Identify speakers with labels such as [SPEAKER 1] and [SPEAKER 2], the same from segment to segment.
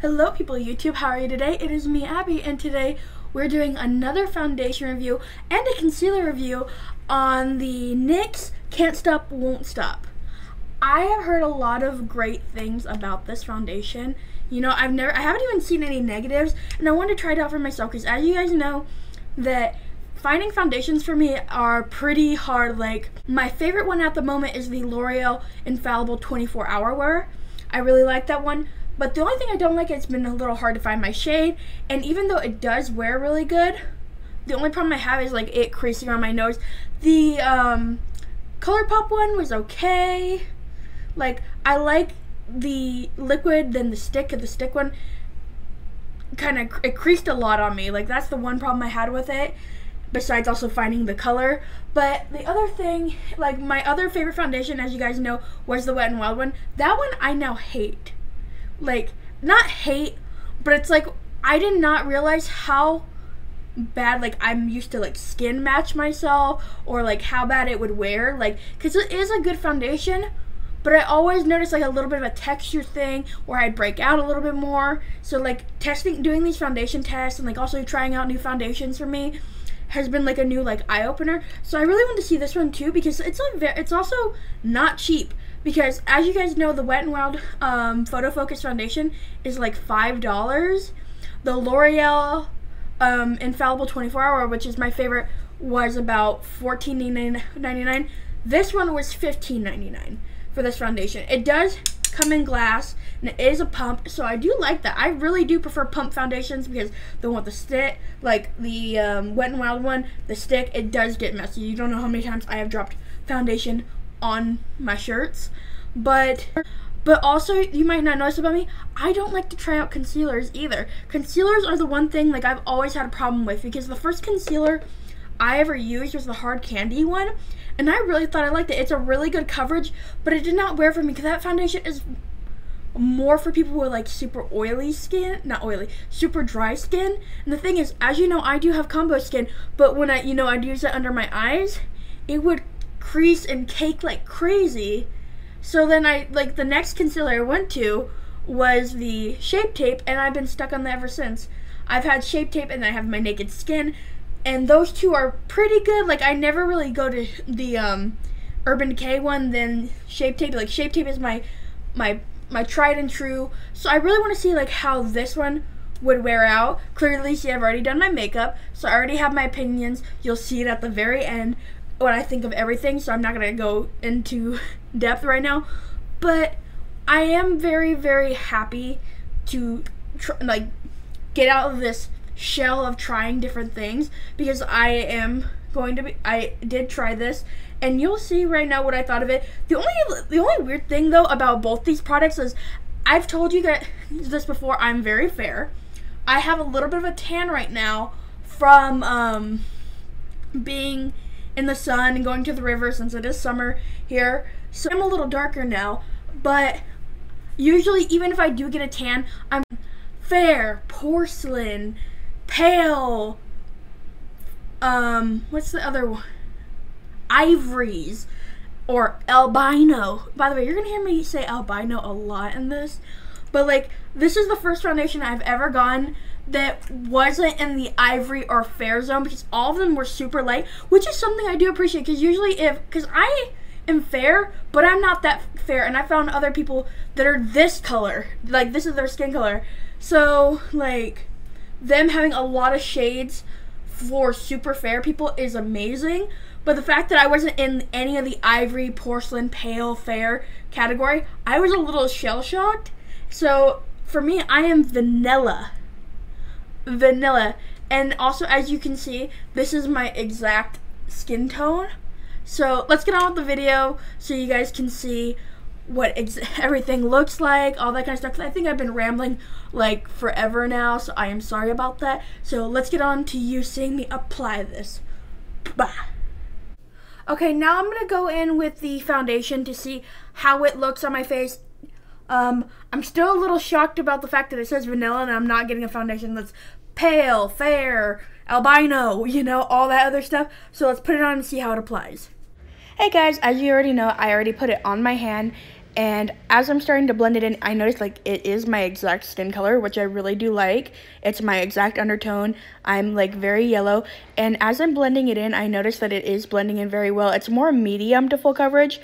[SPEAKER 1] Hello people YouTube, how are you today? It is me, Abby, and today we're doing another foundation review and a concealer review on the NYX Can't Stop, Won't Stop. I have heard a lot of great things about this foundation. You know, I haven't even seen any negatives, and I wanted to try it out for myself because as you guys know, that finding foundations for me are pretty hard. Like, my favorite one at the moment is the L'Oreal Infallible 24-Hour Wear. I really like that one. But the only thing I don't like, it's been a little hard to find my shade. And even though it does wear really good, the only problem I have is like it creasing on my nose. The ColourPop one was okay. Like, I like the liquid, then the stick one it creased a lot on me. Like, that's the one problem I had with it, besides also finding the color. But the other thing, like my other favorite foundation, as you guys know, was the Wet n Wild one. That one I now hate. Like, not hate, but it's like I did not realize how bad, like, I'm used to like skin match myself, or like how bad it would wear, like, because it is a good foundation, but I always notice like a little bit of a texture thing where I'd break out a little bit more. So like doing these foundation tests and like also trying out new foundations for me has been like a new like eye opener. So I really want to see this one too, because it's also not cheap. Because as you guys know, the Wet n Wild Photo Focus foundation is like $5. The L'Oreal Infallible 24-Hour, which is my favorite, was about $14.99. This one was $15.99 for this foundation. It does come in glass, and it is a pump, so I do like that. I really do prefer pump foundations because the one with the stick, like the Wet n Wild one, the stick, it does get messy. You don't know how many times I have dropped foundation on my shirts. But also, you might not notice about me, I don't like to try out concealers either. Concealers are the one thing like I've always had a problem with, because the first concealer I ever used was the Hard Candy one, and I really thought I liked it. It's a really good coverage, but it did not wear for me because that foundation is more for people with like super oily skin, not oily, super dry skin. And the thing is, as you know, I do have combo skin, but when I'd use it under my eyes, it would crease and cake like crazy. So then the next concealer I went to was the Shape Tape, and I've been stuck on that ever since. I've had Shape Tape, and then I have my Naked Skin, and those two are pretty good. Like, I never really go to the Urban Decay one than Shape Tape. Like, Shape Tape is my tried and true. So I really want to see like how this one would wear out. Clearly, see, I've already done my makeup, so I already have my opinions. You'll see it at the very end, what I think of everything, so I'm not going to go into depth right now. But I am very, very happy to get out of this shell of trying different things, because I did try this, and you'll see right now what I thought of it. The only weird thing though about both these products is, I've told you guys this before, I'm very fair. I have a little bit of a tan right now from being in the sun and going to the river, since it is summer here. So I'm a little darker now, but usually even if I do get a tan, I'm fair, porcelain, pale, what's the other one? Ivories, or albino. By the way, you're gonna hear me say albino a lot in this, but like, this is the first foundation I've ever gotten that wasn't in the ivory or fair zone, because all of them were super light, which is something I do appreciate, because usually because I am fair, but I'm not that fair, and I found other people that are this color, like this is their skin color, so like them having a lot of shades for super fair people is amazing. But the fact that I wasn't in any of the ivory, porcelain, pale, fair category, I was a little shell-shocked. So for me, I am vanilla. And also, as you can see, this is my exact skin tone. So let's get on with the video so you guys can see what everything looks like, all that kind of stuff. 'Cause I think I've been rambling like forever now, so I am sorry about that. So let's get on to you seeing me apply this. Bah. Okay, now I'm gonna go in with the foundation to see how it looks on my face. I'm still a little shocked about the fact that it says vanilla and I'm not getting a foundation that's pale, fair, albino, you know, all that other stuff. So let's put it on and see how it applies. Hey guys, as you already know, I already put it on my hand, And as I'm starting to blend it in, I noticed like it is my exact skin color, which I really do like. It's my exact undertone. I'm like very yellow. And as I'm blending it in, I noticed that it is blending in very well. It's more medium to full coverage,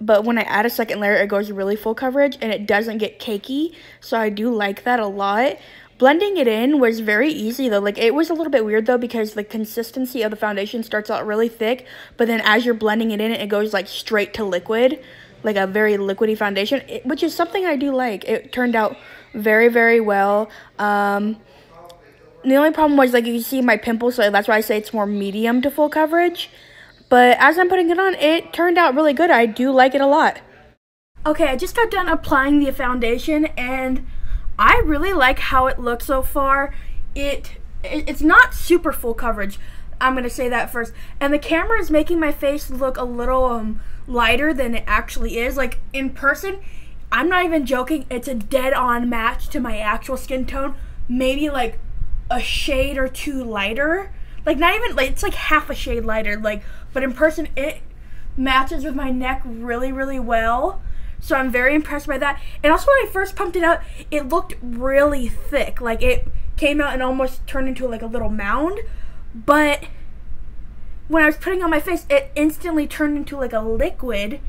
[SPEAKER 1] but when I add a second layer, it goes really full coverage and it doesn't get cakey. So I do like that a lot. Blending it in was very easy though. Like it was a little bit weird though because the consistency of the foundation starts out really thick, but then as you're blending it in, it goes like straight to liquid, like a very liquidy foundation, which is something I do like. It turned out very, very well. The only problem was like you can see my pimples, so that's why I say it's more medium to full coverage. But as I'm putting it on, it turned out really good. I do like it a lot. Okay, I just got done applying the foundation and I really like how it looks so far. It's not super full coverage. I'm going to say that first. And the camera is making my face look a little lighter than it actually is. Like in person, I'm not even joking, it's a dead-on match to my actual skin tone. Maybe like a shade or two lighter. Like not even, like it's like half a shade lighter. Like, but in person, it matches with my neck really, really well. So I'm very impressed by that. And also when I first pumped it out, it looked really thick. Like it came out and almost turned into like a little mound. But when I was putting it on my face, it instantly turned into like a liquid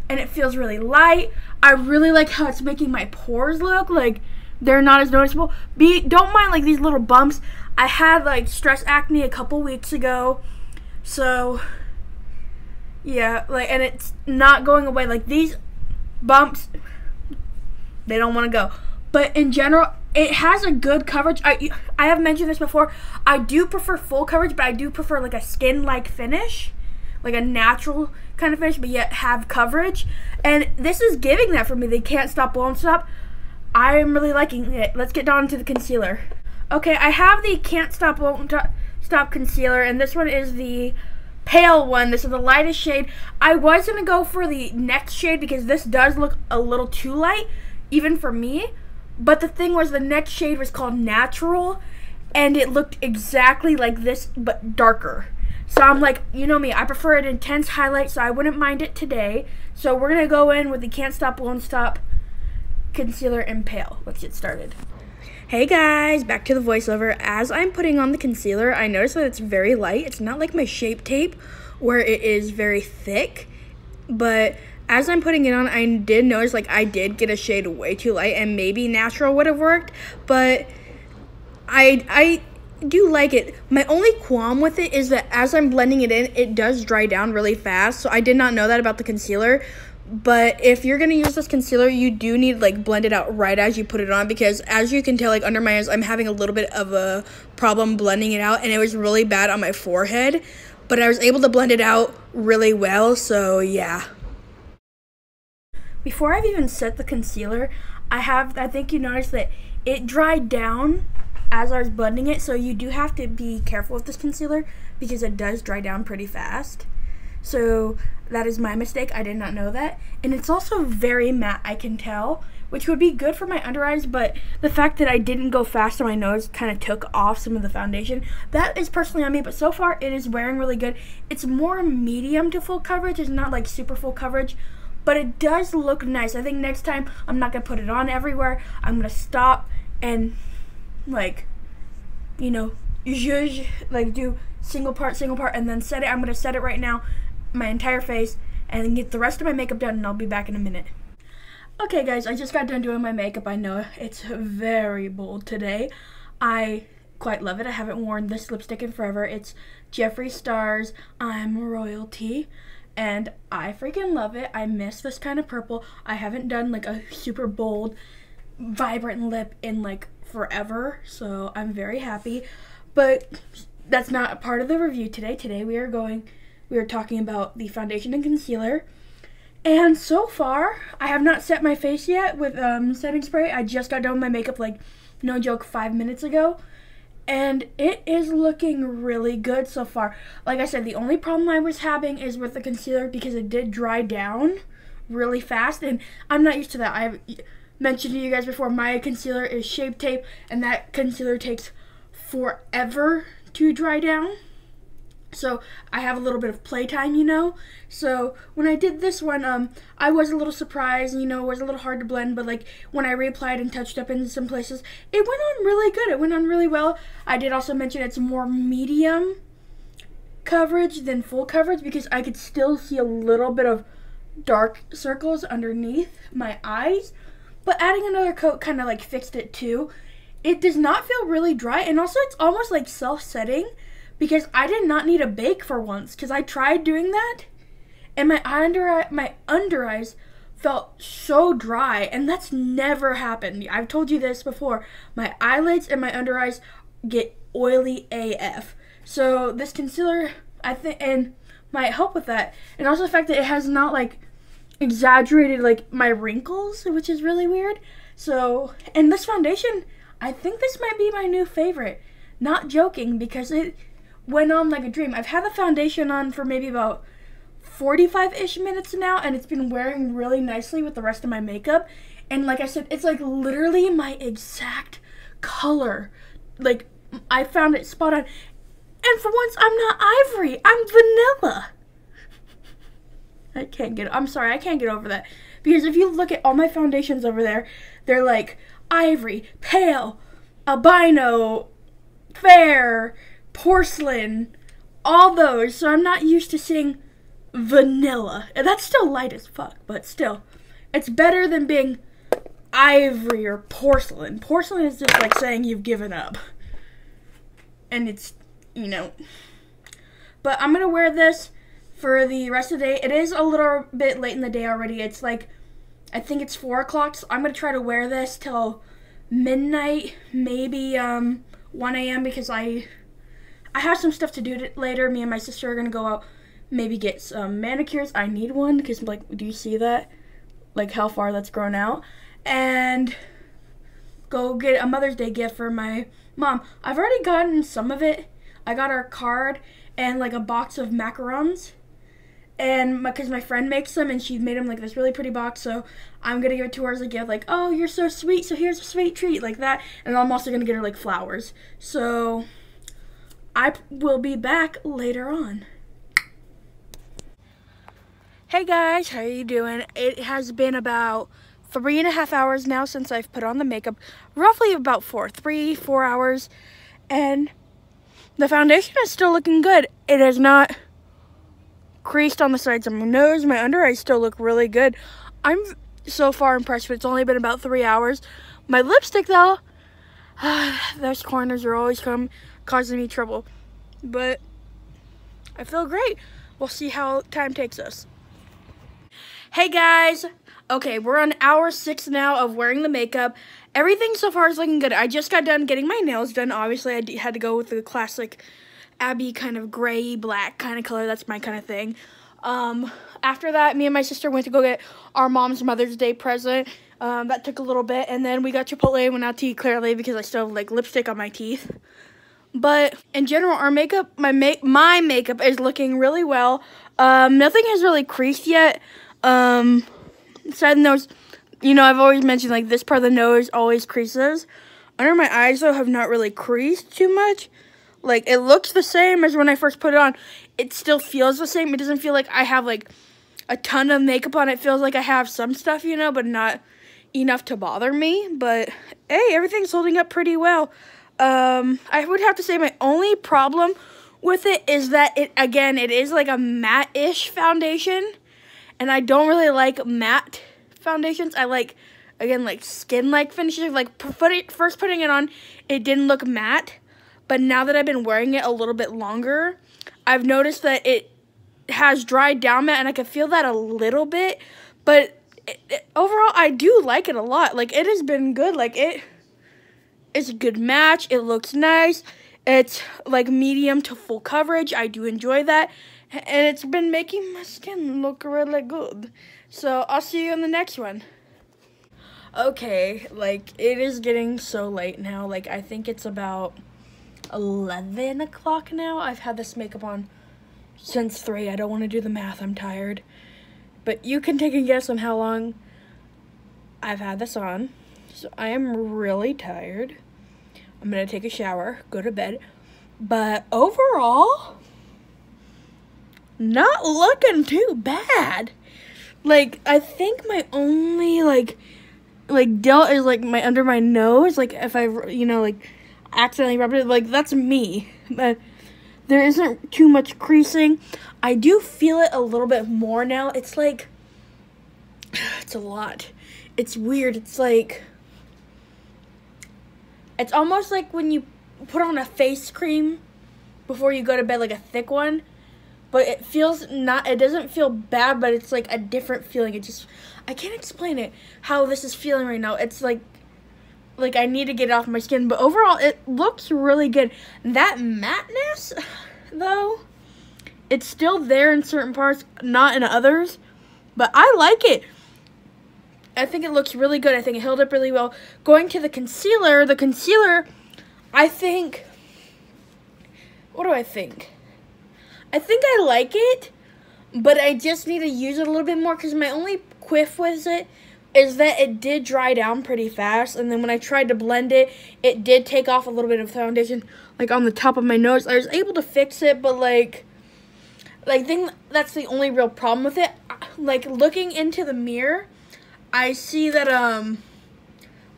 [SPEAKER 1] and it feels really light. I really like how it's making my pores look like they're not as noticeable. Don't mind like these little bumps. I had like stress acne a couple weeks ago. So yeah, like, and it's not going away. Like these bumps, they don't want to go. But in general, it has a good coverage. I have mentioned this before. I do prefer full coverage, but I do prefer like a skin-like finish, like a natural kind of finish, but yet have coverage. And this is giving that for me. They can't stop, won't stop. I'm really liking it. Let's get down to the concealer. Okay, I have the Can't Stop, Won't Stop concealer, and this one is the pale one. This is the lightest shade. I was going to go for the next shade because this does look a little too light, even for me. But the thing was, the next shade was called Natural, and it looked exactly like this, but darker. So I'm like, you know me, I prefer an intense highlight, so I wouldn't mind it today. So we're going to go in with the Can't Stop, Won't Stop concealer in pale. Let's get started. Hey guys, back to the voiceover. As I'm putting on the concealer, I noticed that it's very light. It's not like my Shape Tape where it is very thick, but as I'm putting it on, I did notice like I did get a shade way too light, and maybe Natural would have worked, but I do like it. My only qualm with it is that as I'm blending it in, it does dry down really fast, so I did not know that about the concealer. But if you're going to use this concealer, you do need like blend it out right as you put it on, because as you can tell, like under my eyes, I'm having a little bit of a problem blending it out, and it was really bad on my forehead, but I was able to blend it out really well, so yeah. Before I've even set the concealer, I think you noticed that it dried down as I was blending it, so you do have to be careful with this concealer because it does dry down pretty fast. So that is my mistake. I did not know that. And it's also very matte, I can tell, which would be good for my under eyes, but the fact that I didn't go fast on my nose kind of took off some of the foundation. That is personally on me, but so far it is wearing really good. It's more medium to full coverage. It's not like super full coverage, but it does look nice. I think next time I'm not going to put it on everywhere. I'm going to stop and like, you know, like do single part, and then set it. I'm going to set it right now, my entire face, and get the rest of my makeup done, and I'll be back in a minute. Okay guys, I just got done doing my makeup. I know it's very bold today. I quite love it. I haven't worn this lipstick in forever. It's Jeffree Star's I'm Royalty, and I freaking love it. I miss this kind of purple. I haven't done like a super bold, vibrant lip in like forever, so I'm very happy. But that's not a part of the review today. Today we are talking about the foundation and concealer. And so far, I have not set my face yet with setting spray. I just got done with my makeup, like, no joke, 5 minutes ago. And it is looking really good so far. Like I said, the only problem I was having is with the concealer because it did dry down really fast. And I'm not used to that. I've mentioned to you guys before, my concealer is Shape Tape, and that concealer takes forever to dry down. So I have a little bit of playtime, you know. So when I did this one, I was a little surprised, you know, it was a little hard to blend, but like when I reapplied and touched up in some places, it went on really good. It went on really well. I did also mention it's more medium coverage than full coverage because I could still see a little bit of dark circles underneath my eyes, but adding another coat kind of like fixed it too. It does not feel really dry, and also it's almost like self-setting because I did not need a bake for once because I tried doing that and my under eyes felt so dry, and that's never happened. I've told you this before. My eyelids and my under eyes get oily AF. So this concealer, I think, and might help with that. And also the fact that it has not like exaggerated like my wrinkles, which is really weird. So, and this foundation, I think this might be my new favorite. Not joking, because it went on like a dream. I've had the foundation on for maybe about 45-ish minutes now, and it's been wearing really nicely with the rest of my makeup. And like I said, it's like literally my exact color. Like, I found it spot on. And for once, I'm not ivory. I'm vanilla. I'm sorry, I can't get over that. Because if you look at all my foundations over there, they're like ivory, pale, albino, fair, porcelain, all those. So I'm not used to seeing vanilla. And that's still light as fuck, but still. It's better than being ivory or porcelain. Porcelain is just like saying you've given up. And it's, you know. But I'm going to wear this for the rest of the day. It is a little bit late in the day already. It's like, I think it's 4 o'clock. So I'm going to try to wear this till midnight, maybe 1 a.m. because I have some stuff to do later. Me and my sister are going to go out, maybe get some manicures. I need one because, like, do you see that? Like, how far that's grown out. And go get a Mother's Day gift for my mom. I've already gotten some of it. I got her card and, like, a box of macarons. And because my friend makes them, and she made them, like, this really pretty box. So I'm going to give it to her as a gift. Like, oh, you're so sweet, so here's a sweet treat, like that. And I'm also going to get her, like, flowers. So I will be back later on. Hey guys, how are you doing? It has been about 3.5 hours now since I've put on the makeup. Roughly about 4 hours. And the foundation is still looking good. It has not creased on the sides of my nose. My under eyes still look really good. I'm so far impressed, but it's only been about 3 hours. My lipstick though, those corners are always causing me trouble. But I feel great. We'll see how time takes us. Hey guys, okay, we're on hour 6 now of wearing the makeup. Everything so far is looking good. I just got done getting my nails done. Obviously, I had to go with the classic Abby kind of gray, black kind of color. That's my kind of thing. After that, me and my sister went to go get our mom's Mother's Day present. That took a little bit, and then we got Chipotle and went out to eat Clear Lake because I still have like lipstick on my teeth. But in general, our makeup, my makeup is looking really well. Nothing has really creased yet. Side nose, you know, I've always mentioned like this part of the nose always creases. Under my eyes though have not really creased too much. Like, it looks the same as when I first put it on. It still feels the same. It doesn't feel like I have like a ton of makeup on. It feels like I have some stuff, you know, but not enough to bother me. But hey, everything's holding up pretty well. I would have to say my only problem with it is that it is like a matte-ish foundation. And I don't really like matte foundations. I like, again, like skin-like finishes. Like, first putting it on, it didn't look matte. But now that I've been wearing it a little bit longer, I've noticed that it has dried down matte, and I can feel that a little bit. But overall, I do like it a lot. Like, it has been good. Like, it's a good match. It looks nice. It's, like, medium to full coverage. I do enjoy that. And it's been making my skin look really good. So, I'll see you in the next one. Okay, like, it is getting so late now. Like, I think it's about 11 o'clock now. I've had this makeup on since 3. I don't want to do the math. I'm tired. But you can take a guess on how long I've had this on. So, I am really tired. I'm going to take a shower, go to bed. But overall, not looking too bad. Like, I think my only, like delt is, like, under my nose. Like, if I, like, accidentally rubbed it, like, that's me. But there isn't too much creasing. I do feel it a little bit more now. It's, like, it's a lot. It's weird. It's, like, it's almost like when you put on a face cream before you go to bed, like a thick one. But it doesn't feel bad, but it's like a different feeling. I can't explain it, how this is feeling right now. It's like I need to get it off my skin. But overall, it looks really good. That matteness, though, it's still there in certain parts, not in others. But I like it. I think it looks really good. I think it held up really well. Going to the concealer, I think, what do I think? I think I like it, but I just need to use it a little bit more because my only quiff with it is that it did dry down pretty fast, and then when I tried to blend it, it did take off a little bit of foundation, like on the top of my nose. I was able to fix it, but like I think that's the only real problem with it. Like, looking into the mirror, I see that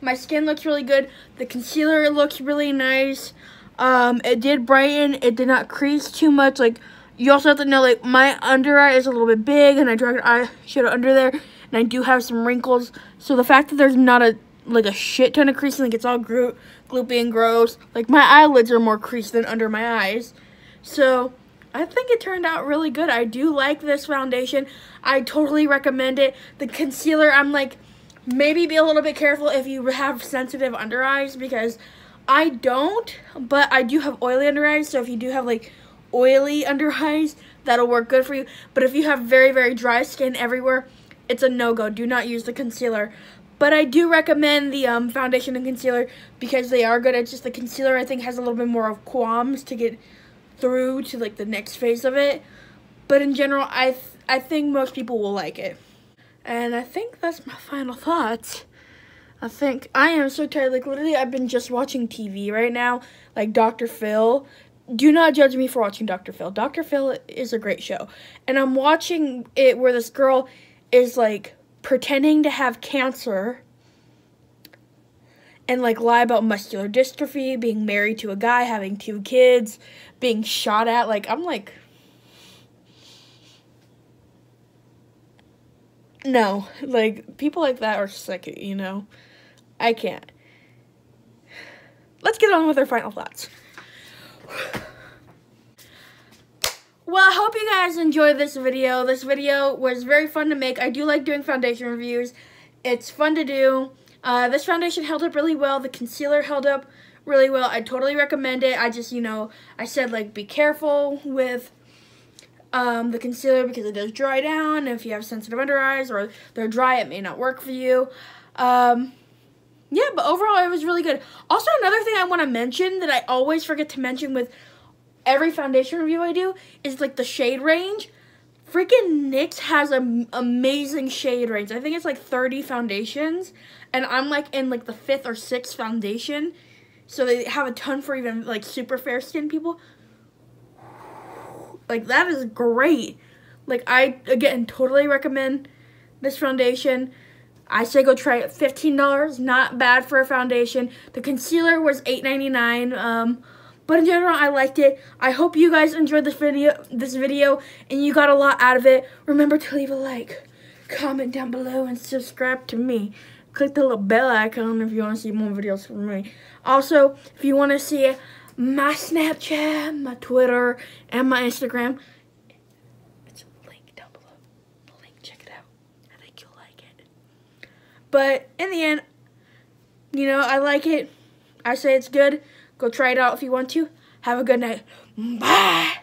[SPEAKER 1] my skin looks really good. The concealer looks really nice. It did brighten. It did not crease too much. Like, you also have to know, like, my under eye is a little bit big, and I dragged eyeshadow under there, and I do have some wrinkles. So the fact that there's not a shit ton of creasing, like, it's all gloopy and gross. Like, my eyelids are more creased than under my eyes. So I think it turned out really good. I do like this foundation. I totally recommend it. The concealer, I'm like, maybe be a little bit careful if you have sensitive under eyes, because I don't, but I do have oily under eyes. So if you do have, like, oily under eyes, that'll work good for you. But if you have very, very dry skin everywhere, it's a no-go. Do not use the concealer. But I do recommend the foundation and concealer because they are good. It's just the concealer, I think, has a little bit more of qualms to get through to, like, the next phase of it. But in general, I think most people will like it. And I think that's my final thoughts. I think I am so tired. Like, literally, I've been just watching TV right now, like Dr. Phil. Do not judge me for watching Dr. Phil. Dr. Phil is a great show. And I'm watching it where this girl is, like, pretending to have cancer and, like, lie about muscular dystrophy, being married to a guy, having 2 kids, being shot at. Like, I'm like, no. Like, people like that are sick, you know? I can't. Let's get on with our final thoughts. Well, I hope you guys enjoyed this video. This video was very fun to make. I do like doing foundation reviews. It's fun to do. This foundation held up really well. The concealer held up really well. I totally recommend it. I just, I said, like, be careful with the concealer because it does dry down. If you have sensitive under eyes or they're dry, it may not work for you. Yeah, but overall, it was really good. Also, another thing I want to mention that I always forget to mention with every foundation review I do is, like, the shade range. Freaking NYX has an amazing shade range. I think it's, like, 30 foundations, and I'm, like, in, like, the 5th or 6th foundation. So they have a ton for even, like, super fair skin people. Like, that is great. Like, I, again, totally recommend this foundation. I say go try it. $15, not bad for a foundation. The concealer was $8.99. But in general, I liked it. I hope you guys enjoyed this video, and you got a lot out of it. Remember to leave a like, comment down below, and subscribe to me. Click the little bell icon if you want to see more videos from me. Also, if you want to see my Snapchat, my Twitter, and my Instagram, it's a link down below. The link, check it out. I think you'll like it. But in the end, I like it. I say it's good. Go try it out if you want to. Have a good night. Bye.